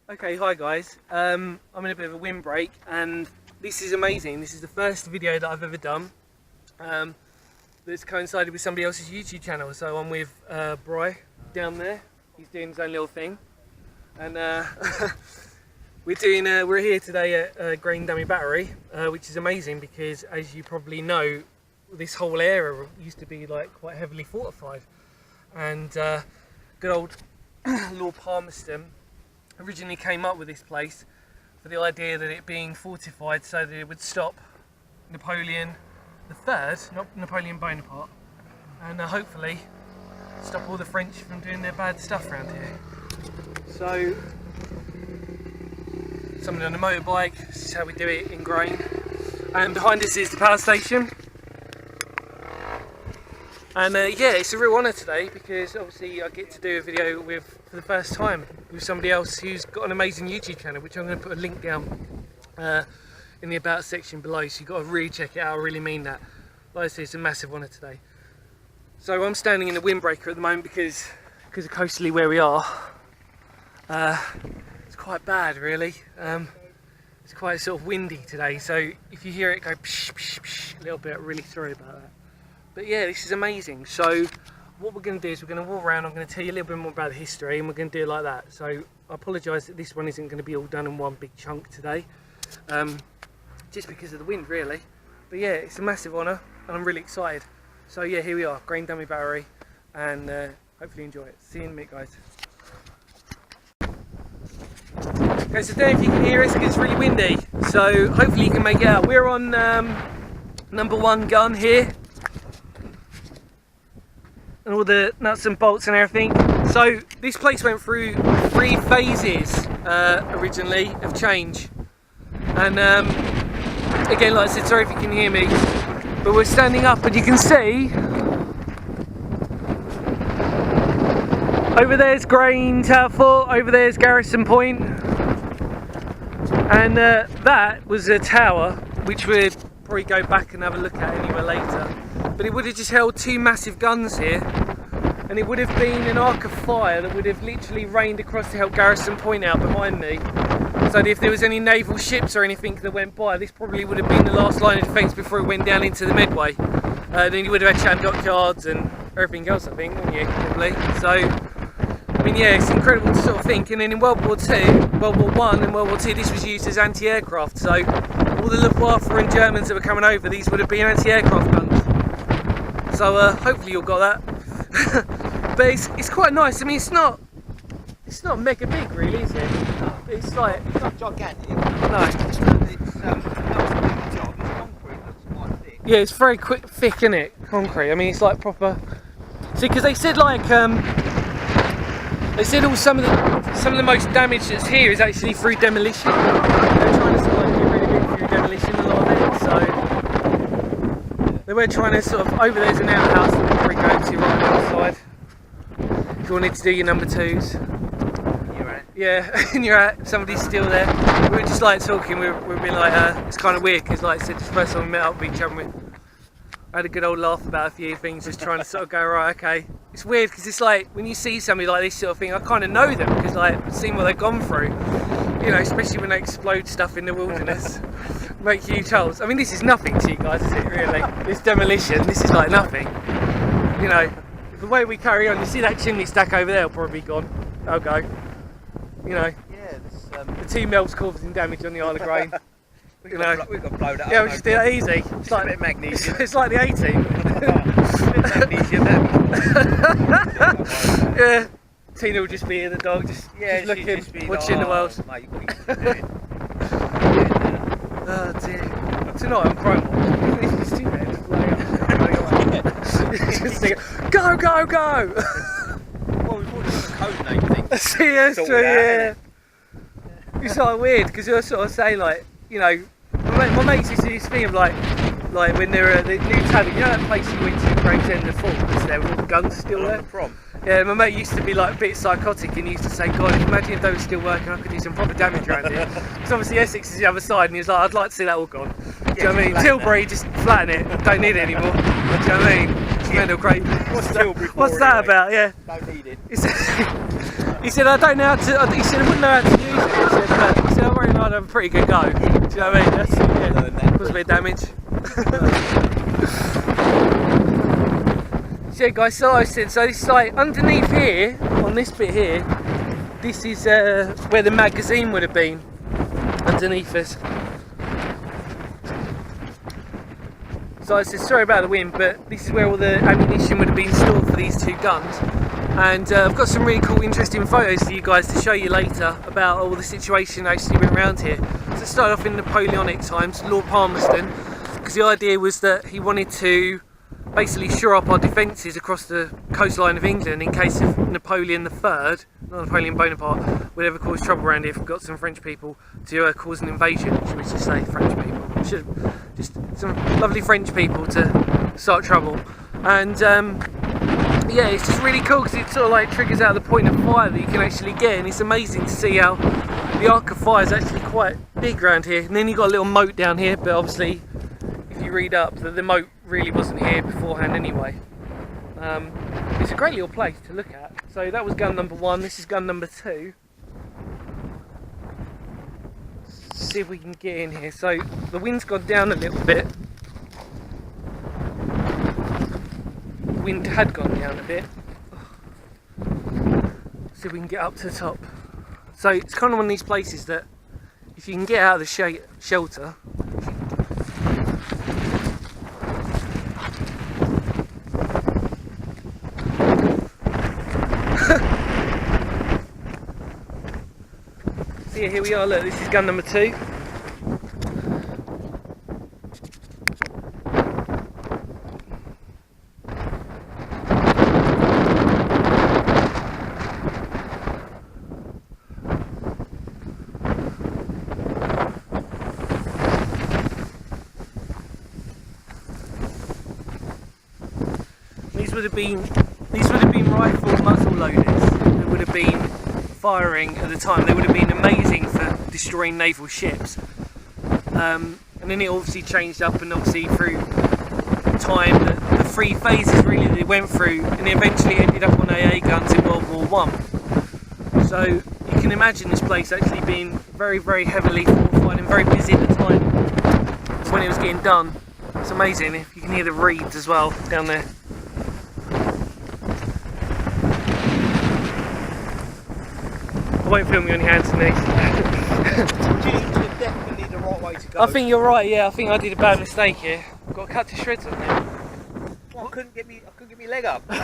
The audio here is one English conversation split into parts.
Okay, hi guys. I'm in a bit of a windbreak and this is amazing. This is the first video that I've ever done that's coincided with somebody else's YouTube channel. So I'm with Bri down there. He's doing his own little thing. And we're here today at Grain Dummy Battery, which is amazing because, as you probably know, this whole area used to be like quite heavily fortified. And good old Lord Palmerston originally came up with this place for the idea that it being fortified so that it would stop Napoleon III, not Napoleon Bonaparte, and hopefully stop all the French from doing their bad stuff around here. So, somebody on a motorbike, this is how we do it in Grain, and behind us is the power station. And yeah, it's a real honour today because obviously I get to do a video for the first time with somebody else who's got an amazing YouTube channel, which I'm going to put a link down in the about section below, so you've got to really check it out. I really mean that. Like I say, it's a massive honour today. So I'm standing in a windbreaker at the moment because of coastally where we are. It's quite bad really. It's quite sort of windy today, so if you hear it go psh, psh, psh, a little bit, I'm really sorry about that. But yeah, this is amazing. So what we're going to do is we're going to walk around. I'm going to tell you a little bit more about the history, and we're going to do it like that. So I apologise that this one isn't going to be all done in one big chunk today, just because of the wind really. But yeah, it's a massive honour and I'm really excited. So yeah, here we are, Grain Dummy Battery, and hopefully you enjoy it. See you in a minute, guys. Okay, so I don't know if you can hear us because it's really windy, so hopefully you can make it out. We're on number 1 gun here, and all the nuts and bolts and everything. So this place went through 3 phases originally of change, and again, like I said, sorry if you can hear me, but we're standing up and you can see over there's Grain Tower Fort, over there's Garrison Point, and that was a tower which we'd probably go back and have a look at anywhere later. But it would have just held 2 massive guns here, and it would have been an arc of fire that would have literally rained across to help Garrison Point out behind me. So that if there was any naval ships or anything that went by, this probably would have been the last line of defence before it went down into the Medway. Then you would have had Chatham dockyards and everything else, I think, wouldn't you? Probably. So, I mean, yeah, it's incredible to sort of think. And then in World War II, World War I and World War II, this was used as anti-aircraft. So all the Luftwaffe and Germans that were coming over, these would have been anti-aircraft guns. So hopefully you'll got that. But it's quite nice. I mean, it's not mega big really, is it? It's like, it's not gigantic. No. It's not a big job. It's concrete. That's quite thick. Yeah, it's very thick, isn't it? Concrete. I mean, it's like proper. See, because they said like they said some of the most damage that's here is actually through demolition. They're trying to sort of like get rid of it through demolition, a lot of it. So they were trying to sort of, over there's an outhouse that we'll probably go to right on the side. If you wanted to do your number 2s. Yeah, and you're at, somebody's still there. We were just like talking, we were being like, it's kind of weird because, like I said, it's the first time we met up with each other. I had a good old laugh about a few things, just trying to sort of go, right, okay. It's weird because it's like when you see somebody like this sort of thing, I kind of know them because like I've seen what they've gone through, you know, especially when they explode stuff in the wilderness, make huge holes. I mean, this is nothing to you guys, is it really? This demolition, this is like nothing. You know, the way we carry on, you see that chimney stack over there will probably be gone. They'll go. You know, yeah, the 2 mils causing damage on the Isle of Grain. we've got to blow that up. Yeah, we'll just do that easy. It's like a bit of magnesium. It's like the A-team. Magnesium. Yeah, Tina will just be here, the dog, just looking, just watching the world. Mate, you've got to do it. Oh dear. Tonight I'm crying. It's too bad. Just thinking, go, go, go! Well, we've already got a code name thing. See, that's true, yeah. It's like weird because you'll sort of say like, you know, my mates used to do this thing of like when they're at the new tavern, you know that place you went to in Gravesend the Fort, was there with all the guns still there? From? Yeah, my mate used to be like a bit psychotic and he used to say, God, imagine if they were still working, I could do some proper damage around here. Because obviously Essex is the other side and he was like, I'd like to see that all gone. Do you know what I mean? Tilbury, just flatten it, don't need it anymore. Do you know what I mean? It's mental crazy. What's Tilbury for? What's that about? Yeah. Don't need it. He said, I don't know how to. He said, I wouldn't know how to use it. He said, I reckon I'd have a pretty good go. Do you know what I mean? That's, yeah, was a bit of damage. So yeah, guys, so I said, so it's like underneath here, on this bit here, this is where the magazine would have been, underneath us. So I said, sorry about the wind, but this is where all the ammunition would have been stored for these two guns. And I've got some really cool, interesting photos for you guys to show you later about all the situation actually went around here. So it started off in Napoleonic times, Lord Palmerston, because the idea was that he wanted to basically shore up our defences across the coastline of England in case of Napoleon III, not Napoleon Bonaparte, would ever cause trouble around here if we got some French people to cause an invasion, should we just say French people. Should just some lovely French people to start trouble. And yeah, it's just really cool because it sort of like triggers out the point of fire that you can actually get, and it's amazing to see how the arc of fire is actually quite big around here. And then you've got a little moat down here, but obviously if you read up that the moat really wasn't here beforehand anyway. It's a great little place to look at. So that was gun number 1, this is gun number 2. Let's see if we can get in here. So the wind's gone down a little bit. Wind had gone down a bit. See if we can get up to the top. So it's kind of one of these places that if you can get out of the shelter, so yeah, here we are, look, this is gun number 2. These would have been rifle muzzle loaders that would have been firing at the time. They would have been amazing for destroying naval ships. And then it obviously changed up, and obviously through time the 3 phases really that it went through, and it eventually ended up on AA guns in World War I. So you can imagine this place actually being very, very heavily fortified and very busy at the time when it was getting done. It's amazing. If you can hear the reeds as well down there. I won't film you on your hands and knees. Definitely the right way to go. I think you're right, yeah, I think I did a bad mistake here. I've got cut to shreds on there. Well, I couldn't get my leg up. I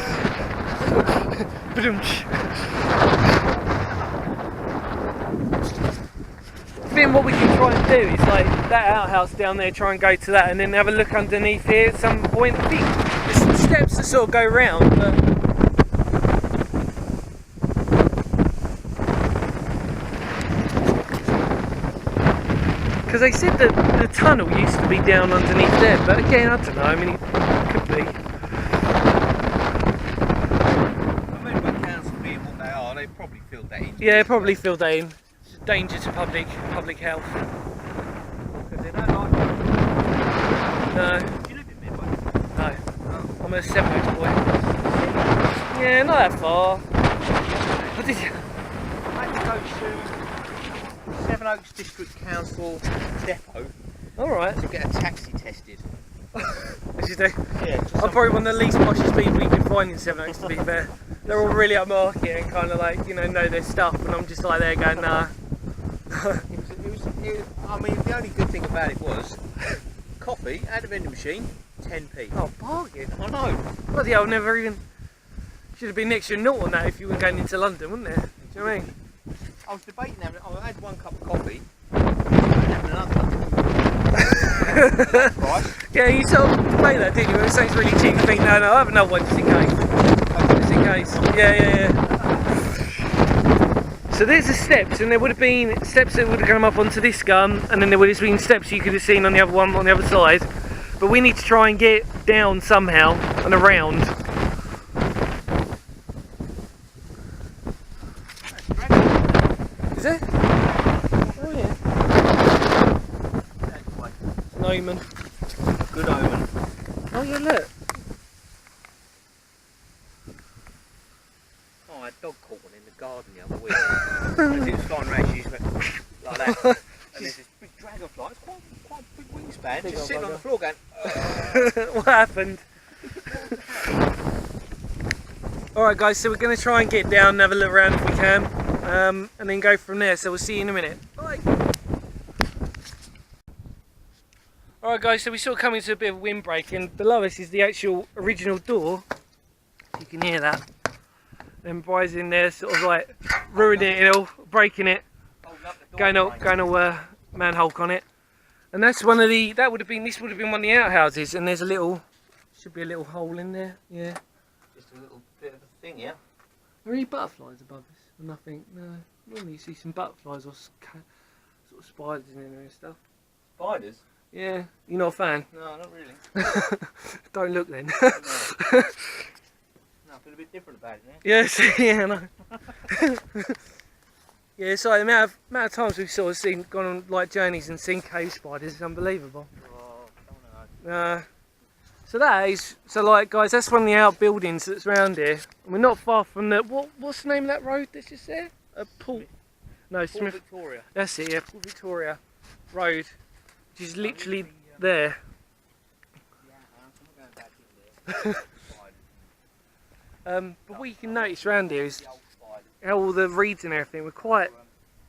think what we can try and do is like that outhouse down there, try and go to that and then have a look underneath here at some point. I think there's some steps that sort of go round, but because they said that the tunnel used to be down underneath there, but again, I don't know, I mean, it could be. I mean, when council being what they are, they probably filled that in. Yeah, probably filled that in. It's a danger to public health. Because they don't like it. No. Do you live in Midway? No. Oh. I'm a Sevenoaks boy. Yeah, not that far. What did you? I had to go to Sevenoaks District Council depot Alright. to get a taxi tested. As you do. Yeah. I'm probably one of the least poshest people you can find in Sevenoaks, to be fair. They're all really upmarket and kind of like, you know their stuff, and I'm just like there going, nah. I mean, the only good thing about it was coffee at a vending machine, 10p. Oh, bargain. I know. Bloody hell, never even. Should have been next to a naught on that if you were going into London, wouldn't it? Do you know what I mean? I was debating having. I had 1 cup of coffee. And another. That's price. Yeah, you sort of debate that, didn't you? When something's really cheap, you think, no, I'll have another one just in case. Just in case. Yeah. So there's the steps, and there would have been steps that would have come up onto this gun, and then there would have been steps you could have seen on the other one on the other side. But we need to try and get down somehow and around. Is it? Oh yeah. An omen. Good omen. Oh yeah, look. Oh, I had dog caught one in the garden the other week. As it was flying around, she just went like that. And there's this big dragonfly. It's quite a big wingspan, just sitting on the floor going. What happened? Alright guys, so we're going to try and get down and have a look around if we can, and then go from there, so we'll see you in a minute. Bye! Alright guys, so we sort of come into a bit of a windbreak, and below us is the actual original door. You can hear that. Then Bri's in there sort of like ruining it all, breaking it, going all man Hulk on it. And that's one of the, this would have been one of the outhouses, and there's a little, should be a little hole in there, yeah. Just a little bit of a thing, yeah. Are there any butterflies above us? Nothing, no. Normally you see some butterflies or sort of spiders in there and stuff. Spiders? Yeah, you're not a fan? No, not really. Don't look then. No, I feel a bit different about it now. Yes, yeah, I know. Yeah, so the amount of times we've sort of gone on like journeys and seen cave spiders is unbelievable. Oh, I don't know. So that is, so like guys, that's one of the outbuildings that's around here. And we're not far from the, what's the name of that road that's just there? Port Smith. Victoria. That's it, yeah, Port Victoria Road, which is literally there. But what you can notice around here is how all the reeds and everything were quite,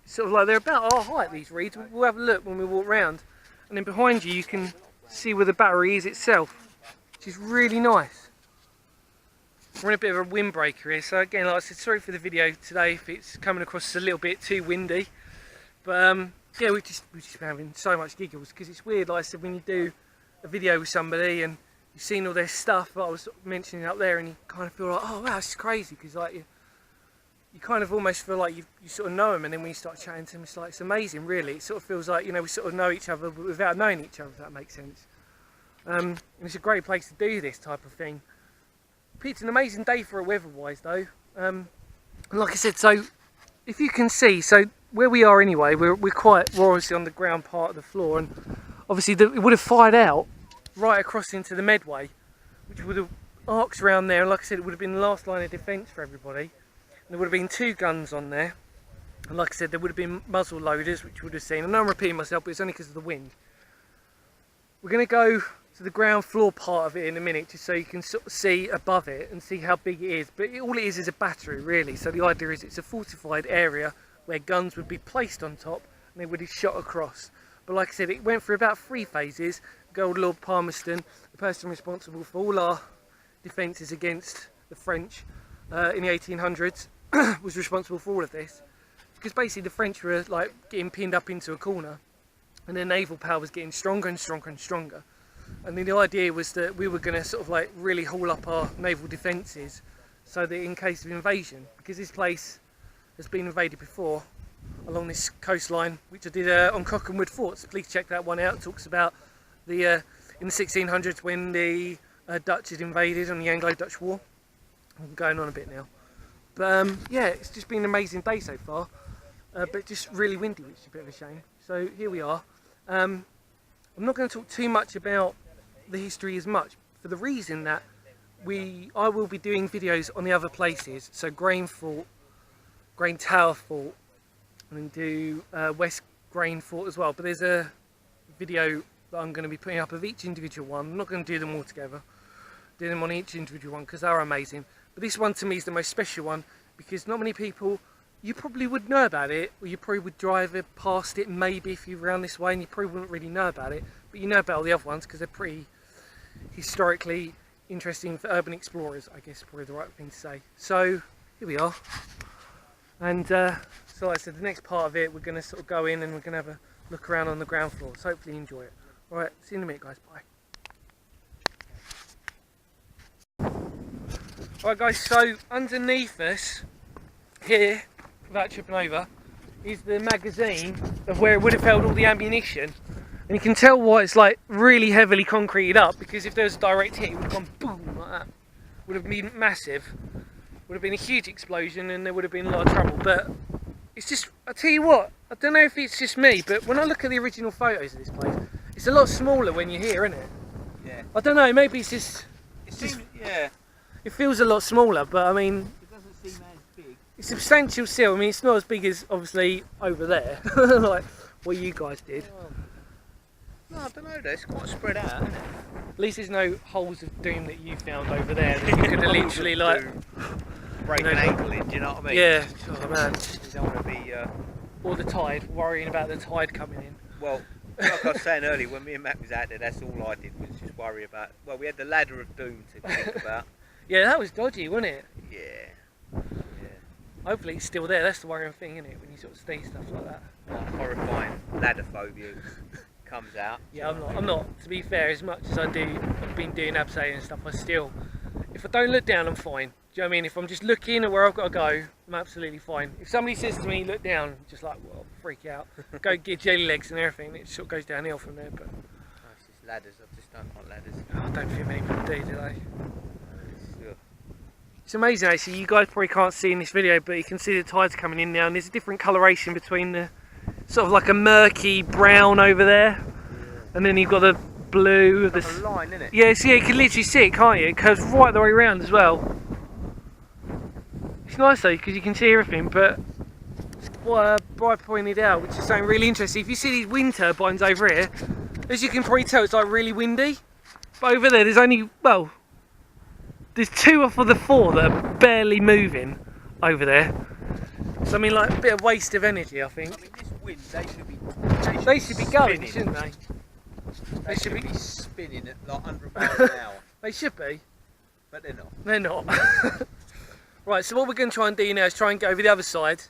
sort of like, they're about our height, these reeds. We'll have a look when we walk round. And then behind you can see where the battery is itself, which is really nice. We're in a bit of a windbreaker here, so again, like I said, sorry for the video today if it's coming across a little bit too windy. But yeah, we've just been having so much giggles, because it's weird, like I said, when you do a video with somebody and you've seen all their stuff, like I was sort of mentioning up there, and you kind of feel like, oh wow, this is crazy, because like you kind of almost feel like you sort of know them, and then when you start chatting to them, it's like, it's amazing really. It sort of feels like, you know, we sort of know each other but without knowing each other, if that makes sense. And it's a great place to do this type of thing. It's an amazing day for it weather-wise though. And like I said, so if you can see, so where we are anyway, we're obviously on the ground part of the floor, and obviously it would have fired out right across into the Medway, which would have arcs around there, and like I said, it would have been the last line of defence for everybody. And there would have been 2 guns on there, and like I said, there would have been muzzle loaders, which you would have seen. I know I'm repeating myself, but it's only because of the wind. We're going to go to the ground floor part of it in a minute, just so you can sort of see above it and see how big it is. But all it is a battery really, so the idea is it's a fortified area where guns would be placed on top and they would be shot across. But like I said, it went through about 3 phases. Good Lord Palmerston, the person responsible for all our defences against the French in the 1800s, was responsible for all of this. Because basically the French were like getting pinned up into a corner, and their naval power was getting stronger and stronger and stronger. And then the idea was that we were going to sort of like really haul up our naval defences, so that in case of invasion, because this place has been invaded before along this coastline, which I did on Cockenwood Forts. Please check that one out. It talks about the in the 1600s when the Dutch had invaded on the Anglo-Dutch War. I'm going on a bit now, but yeah, it's just been an amazing day so far, but just really windy, which is a bit of a shame. So here we are. I'm not going to talk too much about the history as much, for the reason that I will be doing videos on the other places, so Grain Fort, Grain Tower Fort, and then do West Grain Fort as well. But there's a video that I'm going to be putting up of each individual one. I'm not going to do them all together, do them on each individual one because they're amazing. But this one to me is the most special one, because not many people, you probably would know about it, or you probably would drive past it maybe if you're around this way, and you probably wouldn't really know about it, but you know about all the other ones because they're pretty historically interesting for urban explorers, I guess is probably the right thing to say. So here we are, and so like I said, the next part of it we're going to sort of go in and we're going to have a look around on the ground floor, so hopefully you enjoy it. Alright, see you in a minute guys, bye. Alright guys, so underneath us here, without tripping over, is the magazine of where it would have held all the ammunition. And you can tell why it's like really heavily concreted up, because if there was a direct hit it would have gone boom like that. Would have been massive. Would have been a huge explosion and there would have been a lot of trouble. But it's just, I tell you what, I don't know if it's just me, but when I look at the original photos of this place, it's a lot smaller when you're here, isn't it? Yeah. I don't know, maybe it's just... Yeah. It feels a lot smaller, but I mean... It doesn't seem as big. It's a substantial sill. I mean, it's not as big as obviously over there, like what you guys did. No, I don't know. It's quite spread out, isn't it? At least there's no holes of doom that you found over there that you could have literally like break an ankle in. Do you know what I mean? Yeah, oh man. You don't want to be. Or the tide, worrying about the tide coming in. Well, like I was saying earlier, when me and Matt was out there, that's all I did was just worry about. Well, we had the ladder of doom to think about. Yeah, that was dodgy, wasn't it? Yeah. Hopefully it's still there. That's the worrying thing, isn't it? When you sort of see stuff like that. Horrifying ladder phobia comes out. Yeah, I'm not. To be fair, as much as I've been doing abseiling and stuff, I still, if I don't look down, I'm fine. Do you know what I mean? If I'm just looking at where I've got to go, I'm absolutely fine. If somebody says to me, look down, I'm just like, well, freak out. Go get jelly legs and everything. It sort of goes downhill from there. But it's just ladders. I just don't like ladders. I don't think many people do they? It's amazing actually. You guys probably can't see in this video, but you can see the tides coming in now, and there's a different coloration between the sort of like a murky brown over there, and then you've got the blue. It's like a line, isn't it? Yeah, so yeah, you can literally see it, can't you? It goes right the way around as well. It's nice though, because you can see everything, but what Bri pointed out, which is something really interesting, if you see these wind turbines over here, as you can probably tell, it's like really windy. But over there, there's only, well, there's 2 off of the 4 that are barely moving over there. So I mean, like a bit of waste of energy, I think. I mean, this wind, they should be going, spinning. shouldn't they? They should be spinning at like 100 miles an hour. They should be. But they're not. They're not. Right, so what we're going to try and do now is try and get over the other side.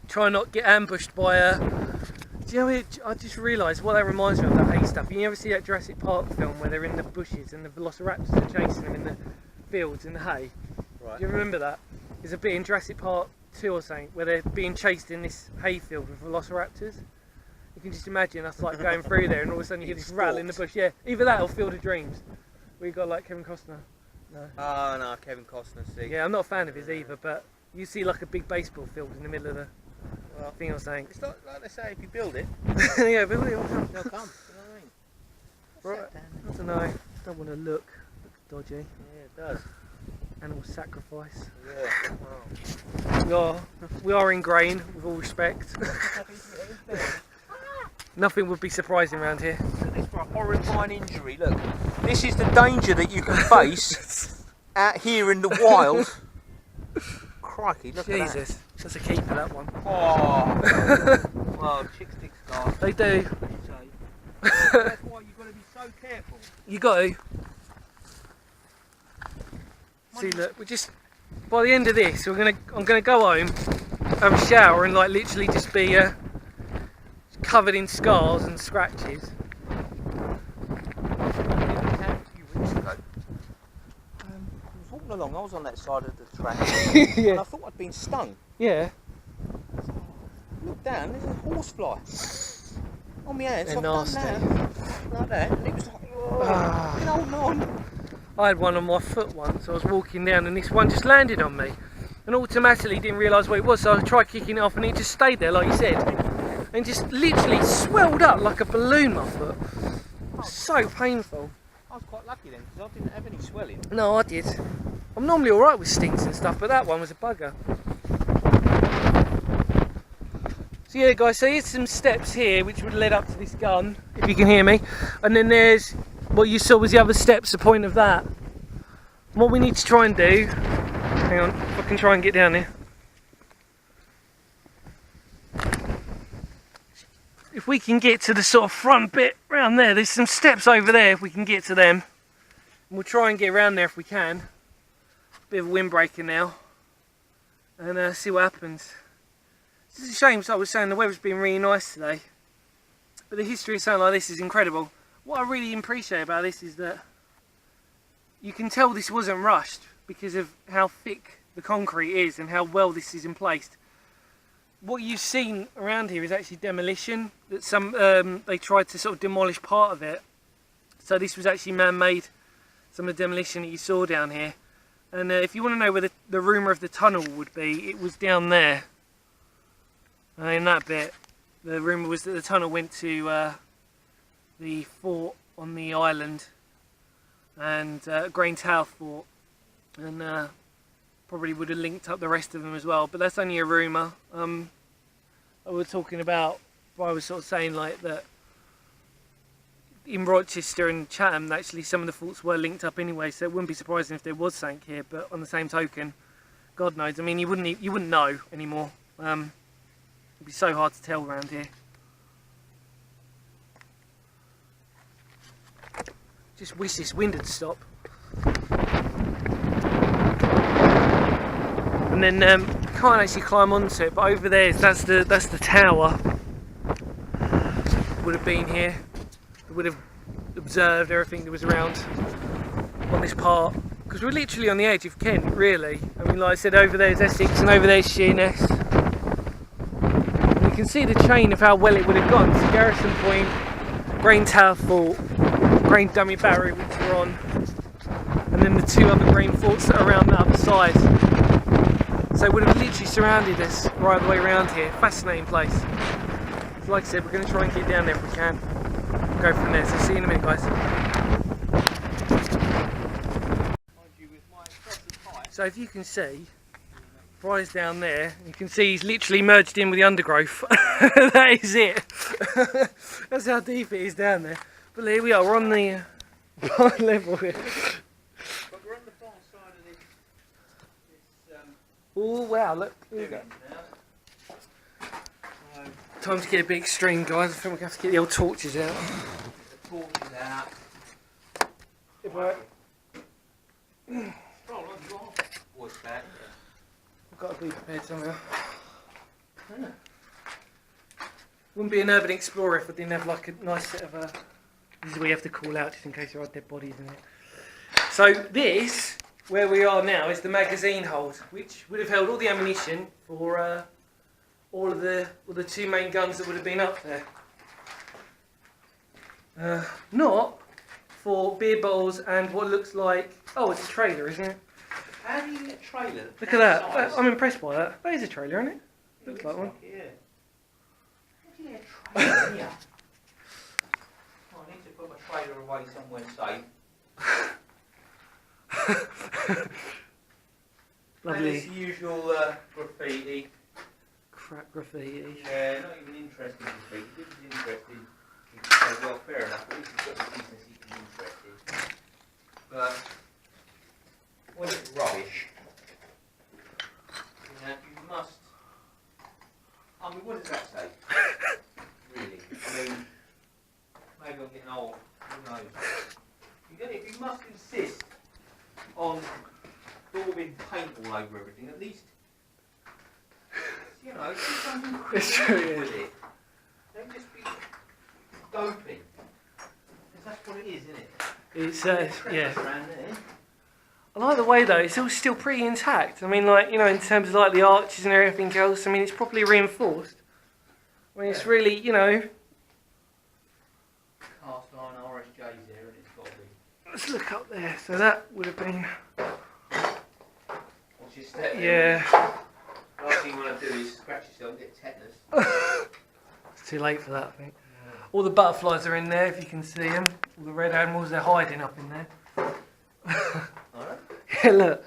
Try and not get ambushed by a... Do you know what, I just realised what that reminds me of, that hay stuff. You ever see that Jurassic Park film where they're in the bushes and the velociraptors are chasing them in the fields in the hay? Right. Do you remember that? There's a bit in Jurassic Park 2 or something where they're being chased in this hay field with velociraptors. You can just imagine us like going through there and all of a sudden you hear this rattle in the bush. Yeah, either that or Field of Dreams. We got like Kevin Costner. No. Oh no, Kevin Costner. See. Yeah, I'm not a fan of his either, but you see like a big baseball field in the middle of the thing I was saying. It's not like they say if you build it. Yeah, build it. They'll come. You know what I mean? Right. I don't know. Don't want to look dodgy. Yeah, it does. Animal sacrifice. Yeah. We are ingrained, with all respect. Nothing would be surprising around here. This for a horrifying injury. Look, this is the danger that you can face out here in the wild. Crikey, look at that. Jesus, that's a keeper, that one. Oh, well, chicks dig scars. They do. That's why you've got to be so careful. You got to. See, look, we're just by the end of this, I'm gonna go home, have a shower, and like literally just be covered in scars and scratches. Walking along, I was on that side of the track, Yeah. and I thought I'd been stung. Yeah. Look down, there's a horsefly on my hands. They're I've done nasty. that, like that, and it was like, oh, been holding on. I had one on my foot once. I was walking down and this one just landed on me, and automatically didn't realise what it was, so I tried kicking it off and it just stayed there like you said, and just literally swelled up like a balloon, my foot. So painful. I was quite lucky then because I didn't have any swelling. No, I did. I'm normally alright with stings and stuff, but that one was a bugger. So yeah guys, so here's some steps here which would lead up to this gun, if you can hear me, and then there's what you saw was the other steps, the point of that. What we need to try and do, hang on, if I can try and get down here. If we can get to the sort of front bit round there, there's some steps over there if we can get to them. And we'll try and get around there if we can. Bit of a windbreaker now. And see what happens. It's a shame, so I was saying the weather's been really nice today. But the history of something like this is incredible. What I really appreciate about this is that you can tell this wasn't rushed because of how thick the concrete is and how well this is in place. What you've seen around here is actually demolition. That they tried to sort of demolish part of it. So this was actually man-made, some of the demolition that you saw down here. And if you want to know where the rumour of the tunnel would be, it was down there. In that bit, the rumour was that the tunnel went to the fort on the island, and Grain Tower fort, and probably would have linked up the rest of them as well, but that's only a rumour. I was talking about, I was sort of saying like that in Rochester and Chatham, actually some of the faults were linked up anyway, so it wouldn't be surprising if there was something here. But on the same token, God knows. I mean, you wouldn't know anymore. It'd be so hard to tell around here. Just wish this wind would stop. And then can't actually climb onto it, but over there, that's the tower. Would have been here. It would have observed everything that was around on this part, because we're literally on the edge of Kent, really. I mean, like I said, over there's Essex and over there's Sheerness. And you can see the chain of how well it would have gone. So Garrison Point, Grain Tower Fort, Grain Dummy Barrow, which we're on, and then the two other grain forts that are around the other side. So it would have literally surrounded us right the way around here. Fascinating place. So like I said, we're going to try and get down there if we can. Go from there. So see you in a minute, guys. So if you can see, Bri's down there. You can see he's literally merged in with the undergrowth. That is it. That's how deep it is down there. But here we are. We're on the level here. But we're on the far side of this Oh wow! Look. Here we go. Time to get a bit extreme, guys. I think we're going to have to get the old torches out. The torches out. If I... What's that? I've got to be prepared somehow. Yeah. Wouldn't be an urban explorer if I didn't have like a nice set of this is where you have to call out just in case there are dead bodies in it. So this, where we are now, is the magazine hold, which would have held all the ammunition for all of the two main guns that would have been up there. Not for beer bottles and what looks like... Oh, it's a trailer, isn't it? How do you get a trailer? Look at that. I'm impressed by that. That is a trailer, isn't it? Looks like one. Yeah. How do you get a trailer here? Oh, I need to put my trailer away somewhere safe. Lovely. And it's the usual graffiti. Crap graffiti. Yeah, not even interesting graffiti. If he's interested, you can say, well, fair enough, at least he's got the business, he can be interested. But when it's rubbish, you know, you must... I mean, what does that say? Really? I mean, maybe I'm getting old, who knows? You must insist on daubing paint all over everything, at least, you know, do something creative with it. Don't just be doping. Because that's what it is, isn't it? It's, yeah. I like the way though, it's all still pretty intact. I mean, like, you know, in terms of like the arches and everything else, I mean, it's properly reinforced. I mean, it's really, you know... Cast iron RSJ's there, and it's got to be. Let's look up there. So that would have been... What's your step? Yeah. Last thing you want to do is scratch yourself and get tetanus. It's too late for that, I think. Yeah. All the butterflies are in there, if you can see them. All the red animals, they're hiding up in there. Alright. Yeah, look.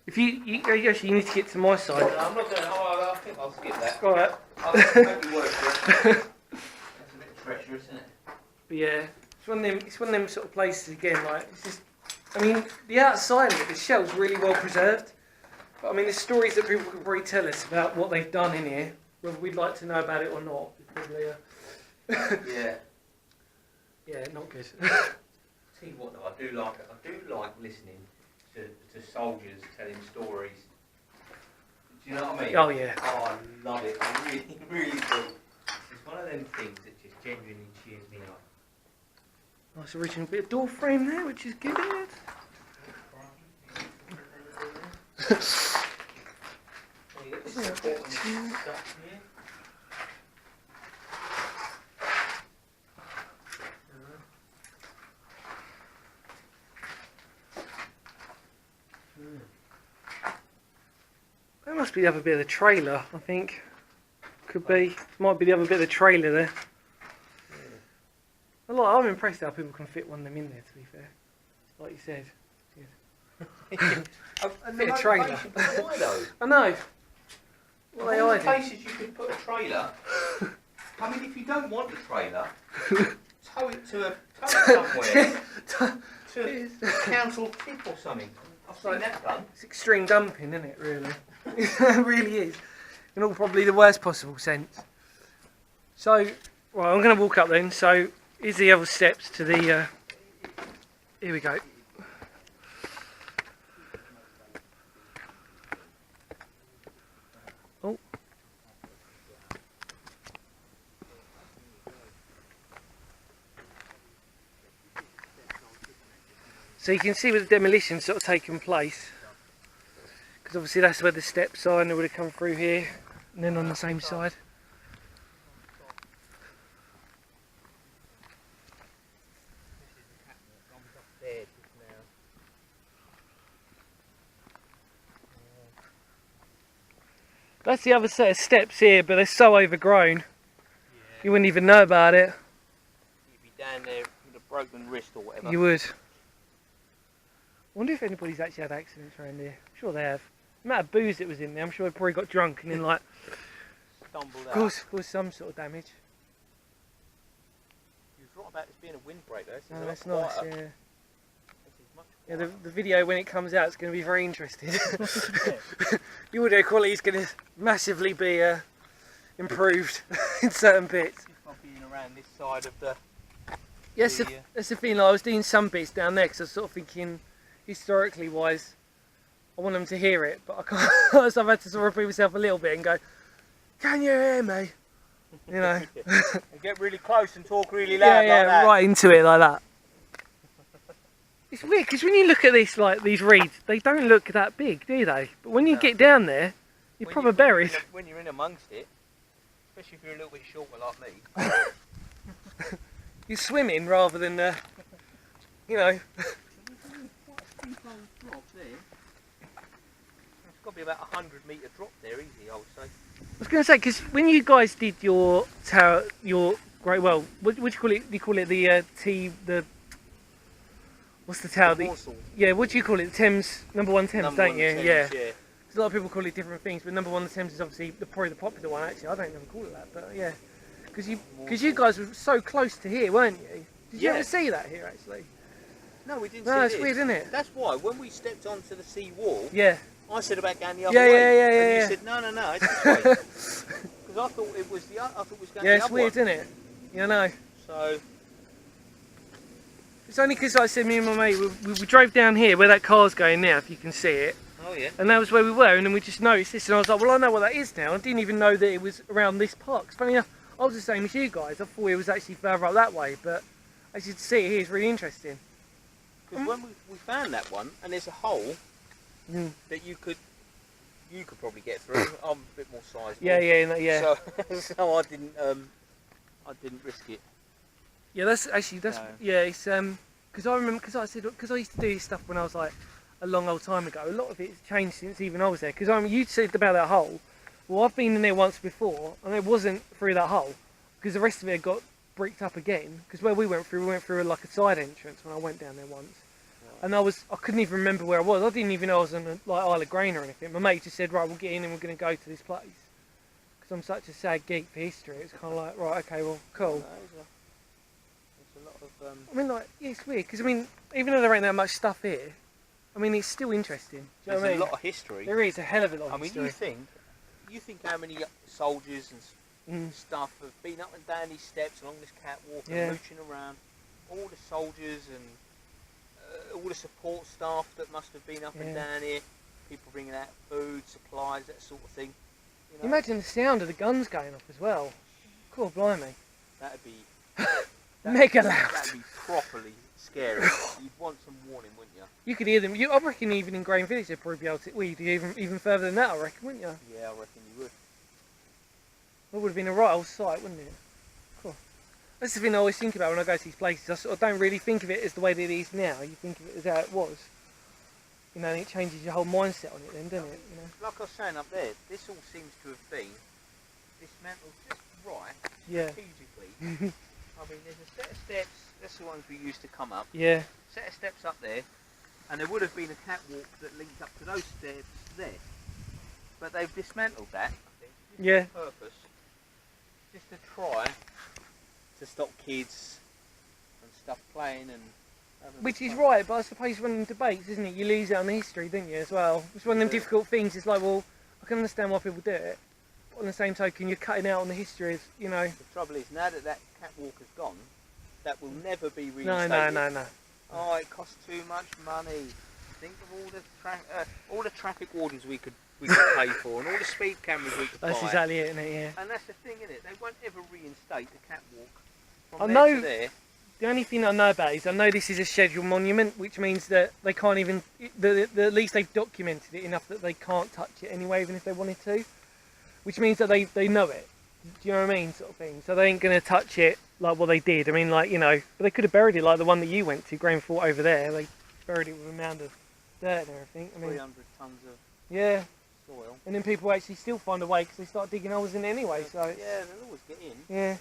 If you actually you need to get to my side. No, I'm not going to. Oh, I think I'll skip that. Alright. I'll make it work for it. That's a bit treacherous, isn't it? But yeah, it's one of them sort of places again. Like, it's just, I mean, the outside of it, the shell's really well preserved. But I mean, the stories that people could probably tell us about what they've done in here, whether we'd like to know about it or not, is probably Yeah. Yeah, not good. Tell you what, though, I do like listening to soldiers telling stories. Do you know what I mean? Oh yeah. Oh, I love it. I really, really do. It's one of them things that just genuinely cheers me up. Nice original bit of door frame there, which is good, isn't it? That must be the other bit of the trailer, I think. Could be. Might be the other bit of the trailer there. I'm impressed how people can fit one of them in there, to be fair. Like you said. Good. And Bit the of trailer. motivation, but why though? I know. What are they All the hiding? places you could put a trailer. I mean, if you don't want a trailer, tow it somewhere to a council tip or something. I've seen that done. It's extreme dumping, isn't it? Really, it really is. In all probably the worst possible sense. So, right, I'm going to walk up then. So, here's the other steps to the. Here we go. Oh. So you can see where the demolition sort of taking place, because obviously that's where the steps are, and they would have come through here, and then on the same side. That's the other set of steps here, but they're so overgrown, you wouldn't even know about it. You'd be down there with a broken wrist or whatever. You would. I wonder if anybody's actually had accidents around here. I'm sure they have. The amount of booze that was in there, I'm sure they probably got drunk and then like Stumbled out. caused some sort of damage. You was right about this being a windbreak though. No, that's nice, yeah. This is much Yeah, quieter. the video when it comes out is going to be very interesting. The audio quality is going to massively be improved in certain bits. Just by being around this side of the... Yes, that's the thing. Like, I was doing some bits down there because I was sort of thinking, historically wise, I want them to hear it, but I can't. So I've had to sort of repeat myself a little bit and go, "Can you hear me?" You know. And get really close and talk really Yeah, loud yeah, like that. right into it like that. It's weird because when you look at this, like these reeds, they don't look that big, do they? But when you No. get down there, you're probably buried. When you're in amongst it, especially if you're a little bit shorter like me. You're swimming rather than, you know. It's got to be about a 100-metre drop there, easy, I would say. I was going to say, because when you guys did your tower, your great, well, what do you call it? You call it the what's the tower? Yeah, what do you call it? The Thames, number one Thames, don't you? Yeah. A lot of people call it different things, but number one Thames is obviously probably the popular one. Actually, I don't even call it that, but yeah, because you guys were so close to here, weren't you? Did you Yeah. ever see that here actually? No, we didn't No, see it's this. weird, isn't it? That's why, when we stepped onto the sea wall, Yeah. I said about going the other Yeah, way. yeah, yeah, and yeah. you said, no, it's this way. Because I thought it was I thought it was going Yeah, the it's other weird, way. isn't it? You know. So, It's only because I said me and my mate, we drove down here where that car's going now, if you can see it. oh yeah. And that was where we were, and then we just noticed this, and I was like, well, I know what that is now. I didn't even know that it was around this park. 'Cause funny enough, I was the same as you guys. I thought it was actually further up that way, but as you can see it here, it's really interesting. Because when we found that one, and there's a hole that you could probably get through. I'm a bit more sizable. Yeah. So I didn't risk it. Yeah, that's No. yeah, it's because I remember because I used to do this stuff when I was like a long old time ago. A lot of it's changed since even I was there. Because you said about that hole. Well, I've been in there once before, and it wasn't through that hole because the rest of it got bricked up again. Because where we went through like a side entrance when I went down there once. And I couldn't even remember where I was. I didn't even know I was on like Isle of Grain or anything. My mate just said, right, we'll get in and we're going to go to this place. Because I'm such a sad geek for history. It's kind of like, right, okay, well, cool. There's a lot of... I mean, like, yeah, it's weird. Because, I mean, even though there ain't that much stuff here, I mean, it's still interesting. Do you know There's what I mean? a lot of history. There is a hell of a lot of I mean, history. you think how many soldiers and stuff have been up and down these steps along this catwalk and mooching around. All the soldiers and all the support staff that must have been up and down here. People bringing out food, supplies, that sort of thing. You know? Imagine the sound of the guns going off as well. Cool, blimey. That'd be Mega loud. That'd be properly scary. You'd want some warning, wouldn't you? You could hear them. I reckon even in Grain Village they'd probably be able to. Well, you'd even further than that, I reckon, wouldn't you? Yeah, I reckon you would. It would have been a right old sight, wouldn't it? Cool. That's the thing I always think about when I go to these places. I sort of don't really think of it as the way that it is now. You think of it as how it was. You know, and it changes your whole mindset on it then, doesn't it? You know? Like I was saying up there, this all seems to have been dismantled just right, Yeah. strategically. I mean, there's a set of steps, that's the ones we used to come up. Yeah. Set of steps up there, and there would have been a catwalk that linked up to those stairs there. But they've dismantled that, I think, just Yeah. on purpose, just to try to stop kids and stuff playing and having Which is fun. right, but I suppose one of them debates, isn't it? You lose out on the history, don't you, as well? It's one of them Yeah. difficult things. It's like, well, I can understand why people do it. But on the same token, you're cutting out on the history of, you know. The trouble is, now that that catwalk has gone, that will never be No, reinstated. no. Oh, it costs too much money. Think of all the traffic wardens we could pay for, and all the speed cameras we could That's buy. exactly it, isn't it? Yeah. And that's the thing, isn't it? They won't ever reinstate the catwalk from I there know- to there. The only thing I know about is I know this is a scheduled monument, which means that they can't even. At least they've documented it enough that they can't touch it anyway, even if they wanted to. Which means that they know it. Do you know what I mean, sort of thing? So they ain't gonna touch it like what they did. I mean, like, you know, but they could have buried it like the one that you went to, Graham Fort over there. They buried it with a mound of dirt and everything. I mean, 300 tons of yeah. soil. And then people actually still find a way because they start digging holes in it anyway. So it's, Yeah, they'll always get in. yeah.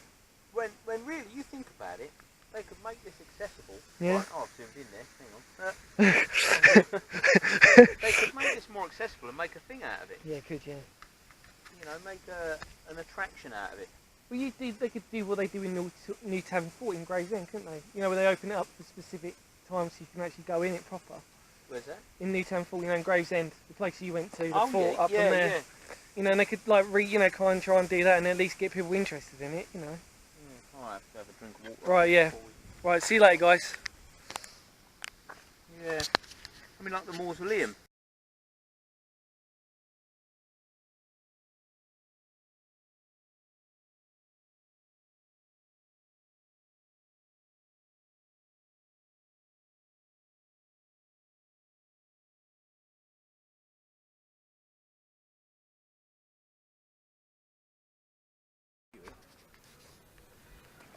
When really you think about it, they could make this accessible. Yeah. Right, oh, I've zoomed in there. Hang on. They could make this more accessible and make a thing out of it. Yeah, could yeah. You know, make an attraction out of it. Well, they could do what they do in New Tavern Fort in Gravesend, couldn't they? You know, where they open it up for specific times so you can actually go in it proper. Where's that? In New Tavern Fort, you know, in Gravesend, the place you went to, the Oh, fort yeah, up yeah, from there. yeah. You know, and they could like kind of try and do that and at least get people interested in it. You know. I'll have to have a drink of water. Right, yeah. before Right, see you later, guys. we- Yeah. I mean, like the mausoleum.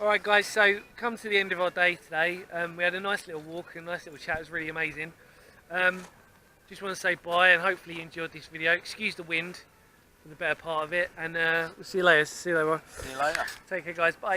Alright guys, so come to the end of our day today. We had a nice little walk and a nice little chat. It was really amazing. Just want to say bye and hopefully you enjoyed this video. Excuse the wind for the better part of it, and we'll see you later. See you later. See you later. Take care guys, bye.